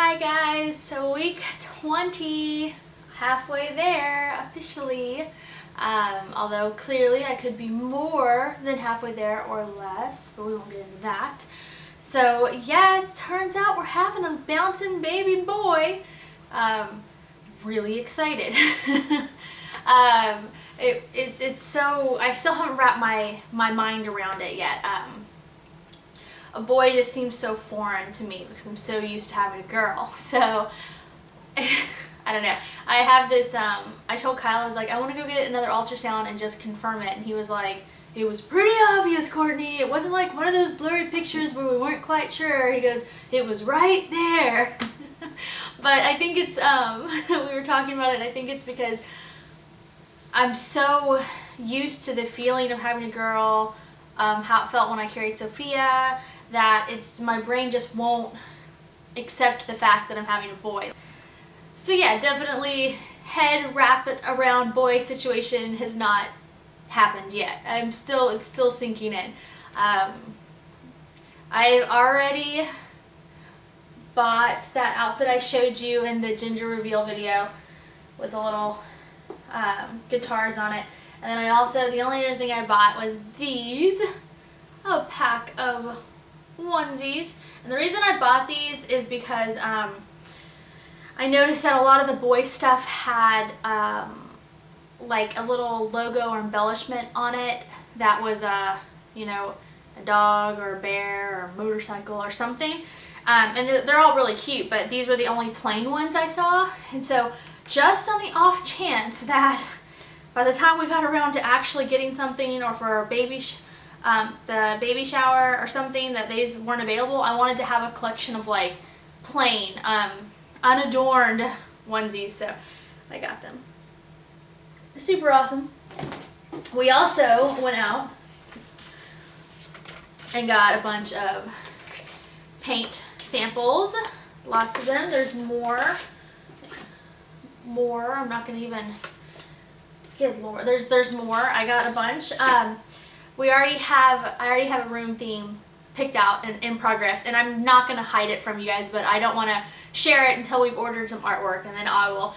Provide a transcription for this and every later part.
Hi guys, so week 20, halfway there officially, although clearly I could be more than halfway there or less, but we won't get into that. So yeah, it turns out we're having a bouncing baby boy. Really excited. It's so, I still haven't wrapped my mind around it yet. A boy just seems so foreign to me because I'm so used to having a girl. So, I don't know. I have this, I told Kyle, I was like, I want to go get another ultrasound and just confirm it. And he was like, it was pretty obvious, Courtney. It wasn't like one of those blurry pictures where we weren't quite sure. He goes, it was right there. But I think it's, we were talking about it, and I think it's because I'm so used to the feeling of having a girl, how it felt when I carried Sophia, that my brain just won't accept the fact that I'm having a boy. So yeah, definitely head wrap it around boy situation has not happened yet. It's still sinking in. I've already bought that outfit I showed you in the ginger reveal video with the little guitars on it. And then I also, the only other thing I bought was these, a pack of onesies. And the reason I bought these is because I noticed that a lot of the boy stuff had like a little logo or embellishment on it that was you know, a dog or a bear or a motorcycle or something. And they're all really cute, but these were the only plain ones I saw. And so just on the off chance that by the time we got around to actually getting something, or for our baby the baby shower or something, that these weren't available, I wanted to have a collection of like plain, unadorned onesies, so I got them. Super awesome. We also went out and got a bunch of paint samples, lots of them. There's more. I'm not gonna even, good lord, there's more. I got a bunch. I already have a room theme picked out and in progress, and I'm not gonna hide it from you guys, but I don't want to share it until we've ordered some artwork, and then I will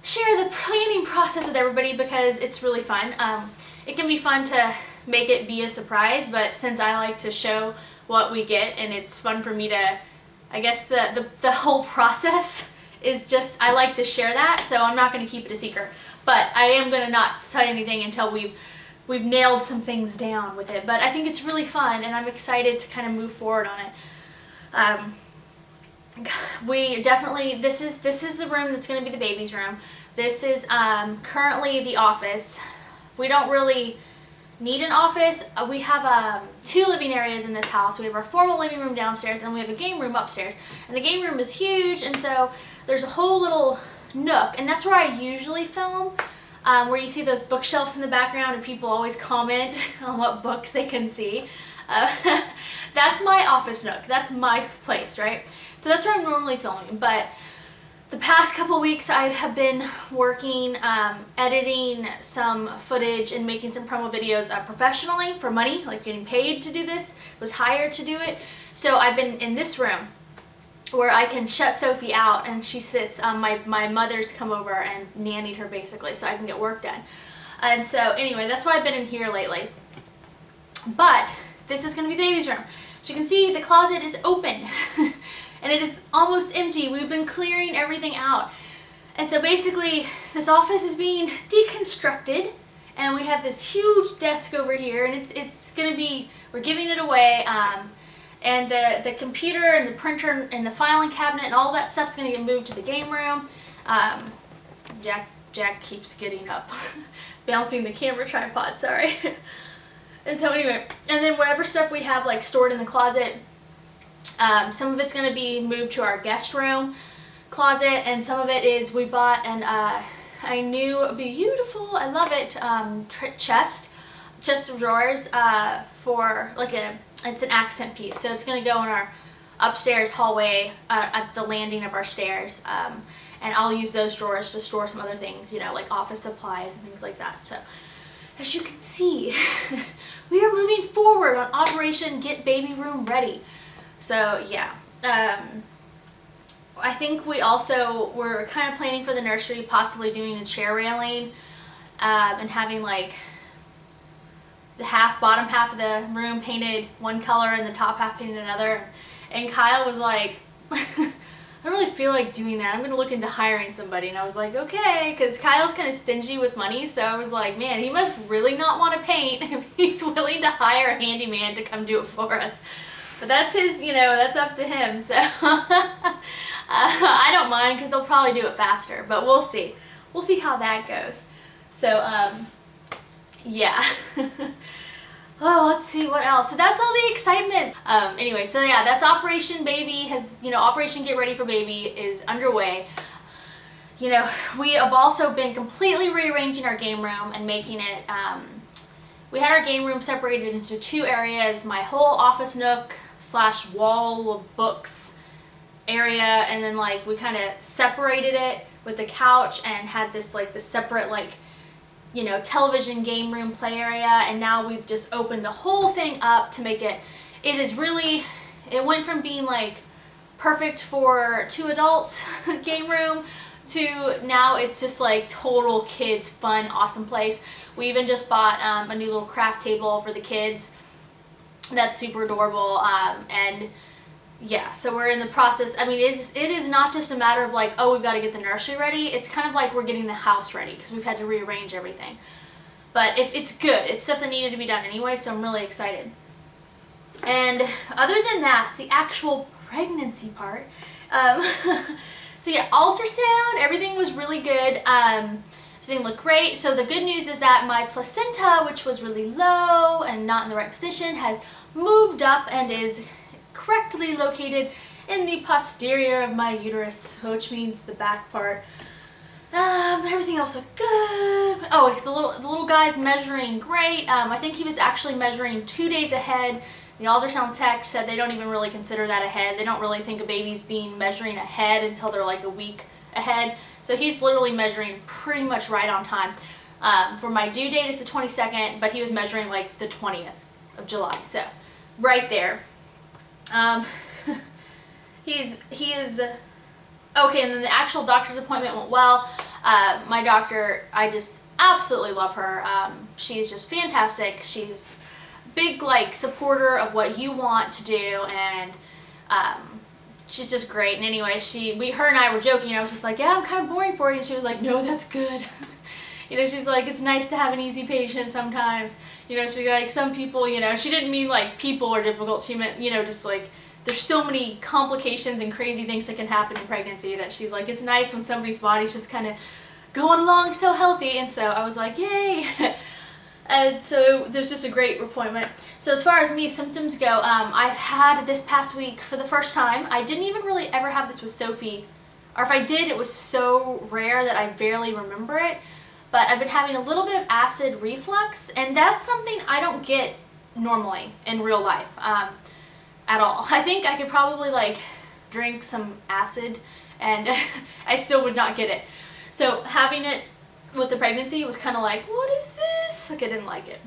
share the planning process with everybody because it's really fun. It can be fun to make it be a surprise, but since I like to show what we get, and it's fun for me to, I guess the whole process is just, I like to share that, so I'm not going to keep it a secret. But I am going to not tell you anything until we've nailed some things down with it. But I think it's really fun, and I'm excited to kind of move forward on it. We definitely, this is the room that's going to be the baby's room. This is currently the office. We don't really need an office. We have 2 living areas in this house. We have our formal living room downstairs, and we have a game room upstairs. And the game room is huge, and so there's a whole little nook, and that's where I usually film, where you see those bookshelves in the background, and people always comment on what books they can see. That's my office nook. That's my place, right? So that's where I'm normally filming, but the past couple weeks I have been working, editing some footage and making some promo videos professionally for money, like getting paid to do this, was hired to do it. So I've been in this room where I can shut Sophie out, and she sits, my mother's come over and nannied her basically so I can get work done. And so anyway, that's why I've been in here lately. But this is going to be baby's room. As you can see, the closet is open. And it is almost empty. We've been clearing everything out. And so basically, this office is being deconstructed, and we have this huge desk over here, and it's gonna be, we're giving it away, and the computer and the printer and the filing cabinet and all that stuff's gonna get moved to the game room. Jack keeps getting up, bouncing the camera tripod, sorry. And so anyway, and then whatever stuff we have like stored in the closet, some of it's going to be moved to our guest room closet, and some of it is, we bought a new beautiful, I love it, chest of drawers for like it's an accent piece, so it's going to go in our upstairs hallway at the landing of our stairs, and I'll use those drawers to store some other things, you know, like office supplies and things like that. So as you can see, we are moving forward on Operation Get Baby Room Ready. So yeah, I think we also were kind of planning for the nursery, possibly doing a chair railing, and having like the bottom half of the room painted one color and the top half painted another. And Kyle was like, I don't really feel like doing that. I'm going to look into hiring somebody. And I was like, okay, because Kyle's kind of stingy with money. So I was like, man, he must really not want to paint if he's willing to hire a handyman to come do it for us. But that's his, you know, that's up to him. So I don't mind because they'll probably do it faster. But we'll see. We'll see how that goes. So, yeah. Oh, let's see what else. So that's all the excitement. Anyway, so yeah, that's Operation Baby Operation Get Ready for Baby is underway. You know, we have also been completely rearranging our game room and making it, we had our game room separated into 2 areas, my whole office nook / wall of books area, and then like we kind of separated it with the couch and had this like the separate like, you know, television, game room, play area, and now we've just opened the whole thing up to make it, it went from being like perfect for 2 adults game room to now it's just like total kids fun, awesome place. We even just bought a new little craft table for the kids that's super adorable, and yeah, so we're in the process. I mean, it is not just a matter of like, oh, we've got to get the nursery ready. It's kind of like we're getting the house ready because we've had to rearrange everything. But if it's good, it's stuff that needed to be done anyway, so I'm really excited. And other than that, the actual pregnancy part. So yeah, ultrasound, everything was really good. Everything looked great. So the good news is that my placenta, which was really low and not in the right position, has moved up and is correctly located in the posterior of my uterus, which means the back part. Everything else looked good. Oh, the little guy's measuring great. I think he was actually measuring 2 days ahead. The ultrasound tech said they don't even really consider that ahead. They don't really think a baby's being measuring ahead until they're like a week ahead. So he's literally measuring pretty much right on time. For my due date is the 22nd, but he was measuring like the 20th of July. So right there. He is okay, and then the actual doctor's appointment went well. My doctor, I just absolutely love her. She's just fantastic. She's big like supporter of what you want to do, and she's just great. And anyway, her and I were joking. I was just like, yeah, I'm kind of boring for you, and she was like, no, that's good. You know, she's like, it's nice to have an easy patient sometimes. You know, she's like, some people, you know, she didn't mean like people are difficult. She meant, you know, just like there's so many complications and crazy things that can happen in pregnancy that she's like, it's nice when somebody's body's just kind of going along so healthy. And so I was like, yay. And so there's just a great appointment. So as far as me, symptoms go, I had this past week for the first time. I didn't even really ever have this with Sophie. Or if I did, it was so rare that I barely remember it. But I've been having a little bit of acid reflux, and that's something I don't get normally in real life at all. I think I could probably like drink some acid and I still would not get it. So having it with the pregnancy was kind of like, what is this? Like I didn't like it.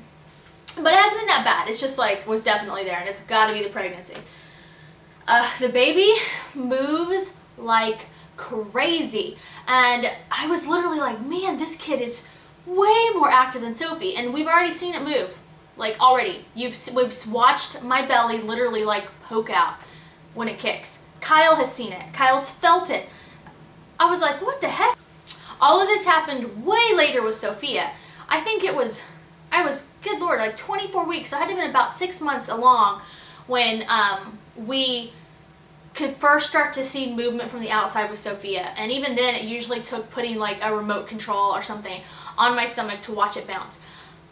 But it hasn't been that bad. It's just like was definitely there, and it's got to be the pregnancy. The baby moves like crazy, and I was literally like, man, this kid is way more active than Sophie, and we've already seen it move, like already. We've watched my belly literally like poke out when it kicks. Kyle has seen it. Kyle's felt it. I was like, what the heck? All of this happened way later with Sophia. I think I was, good Lord, like 24 weeks, so I had to have been about 6 months along when we could first start to see movement from the outside with Sophia. And even then, it usually took putting like a remote control or something on my stomach to watch it bounce.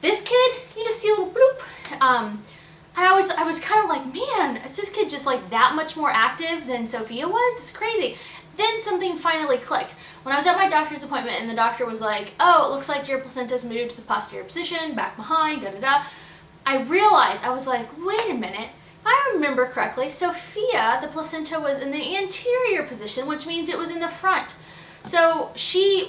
This kid, you just see a little bloop. And I was kind of like, man, is this kid just like that much more active than Sophia was? It's crazy. Then something finally clicked. When I was at my doctor's appointment and the doctor was like, oh, it looks like your placenta's moved to the posterior position, back behind, da-da-da. I realized, I was like, wait a minute. If I remember correctly, Sophia, the placenta was in the anterior position, which means it was in the front. So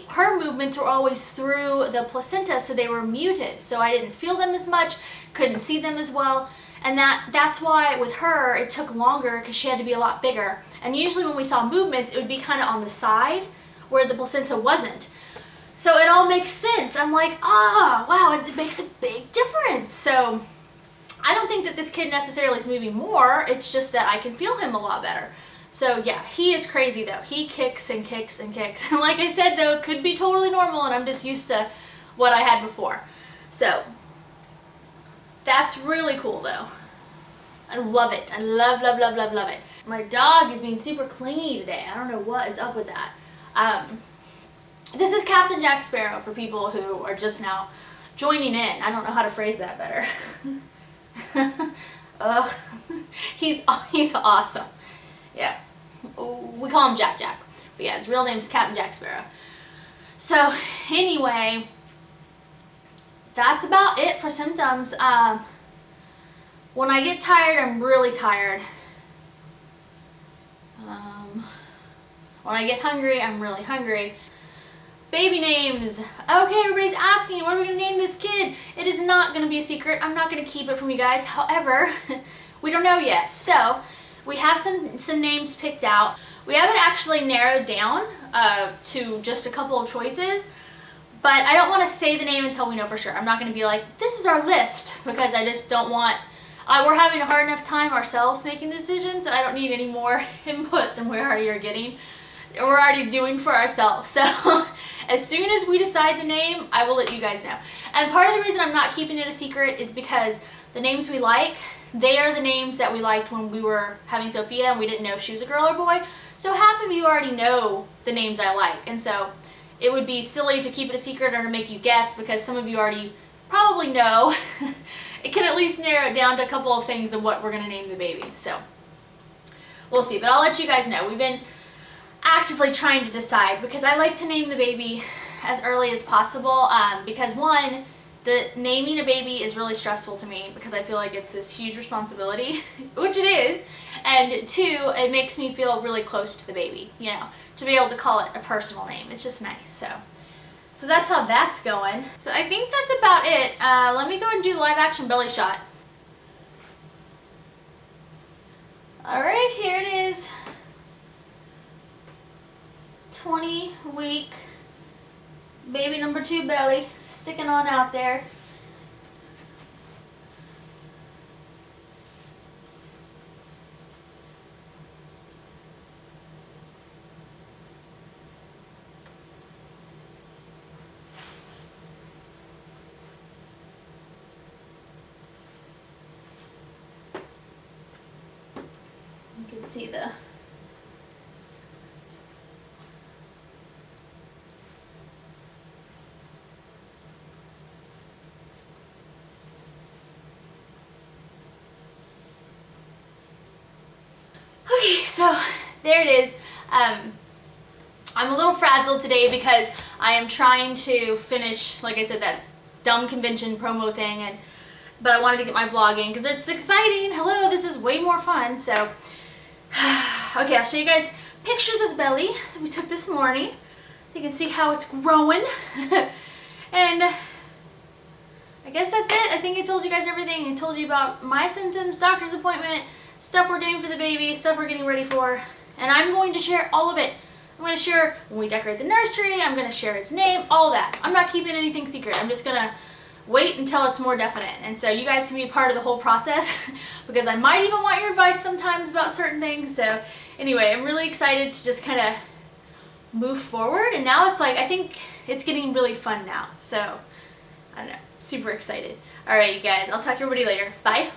her movements were always through the placenta, so they were muted. So I didn't feel them as much, couldn't see them as well. And that's why with her it took longer because she had to be a lot bigger. And usually when we saw movements, it would be kind of on the side where the placenta wasn't. So it all makes sense. I'm like, wow, it makes a big difference. So I don't think that this kid necessarily is moving more. It's just that I can feel him a lot better. So yeah, he is crazy though. He kicks and kicks and kicks. And like I said though, it could be totally normal and I'm just used to what I had before. So that's really cool though. I love it. I love, love, love, love, love it. My dog is being super clingy today. I don't know what is up with that. This is Captain Jack Sparrow for people who are just now joining in. I don't know how to phrase that better. Ugh. He's awesome. Yeah. We call him Jack Jack. But yeah, his real name is Captain Jack Sparrow. So anyway, that's about it for symptoms. When I get tired, I'm really tired. When I get hungry, I'm really hungry. Baby names. Okay, everybody's asking, what are we going to name this kid? It is not going to be a secret. I'm not going to keep it from you guys. However, we don't know yet. So, we have some names picked out. We haven't actually narrowed down to just a couple of choices. But I don't want to say the name until we know for sure. I'm not going to be like, this is our list. Because I just don't want... we're having a hard enough time ourselves making decisions. So I don't need any more input than we already are getting. We're already doing for ourselves. So as soon as we decide the name, I will let you guys know. And part of the reason I'm not keeping it a secret is because the names we like, they are the names that we liked when we were having Sophia and we didn't know if she was a girl or boy. So half of you already know the names I like. And so it would be silly to keep it a secret or to make you guess because some of you already probably know. It can at least narrow it down to a couple of things of what we're going to name the baby. So we'll see. But I'll let you guys know. We've been actively trying to decide because I like to name the baby as early as possible because one, the naming a baby is really stressful to me because I feel like it's this huge responsibility, which it is, and two, it makes me feel really close to the baby, you know, to be able to call it a personal name. It's just nice. So that's how that's going. So I think that's about it. Let me go and do live action belly shot. Alright, here it is. 20-week baby number 2 belly sticking on out there. You can see the so there it is. I'm a little frazzled today because I am trying to finish, like I said, that dumb convention promo thing, but I wanted to get my vlog in because it's exciting. Hello, this is way more fun. So, okay, I'll show you guys pictures of the belly that we took this morning. You can see how it's growing. And I guess that's it. I think I told you guys everything. I told you about my symptoms, doctor's appointment, stuff we're doing for the baby, stuff we're getting ready for, and I'm going to share all of it. I'm going to share when we decorate the nursery, I'm going to share its name, all that. I'm not keeping anything secret. I'm just going to wait until it's more definite. And so you guys can be a part of the whole process because I might even want your advice sometimes about certain things. So anyway, I'm really excited to just kind of move forward. And now it's like, I think it's getting really fun now. So I don't know, super excited. All right, you guys, I'll talk to everybody later. Bye.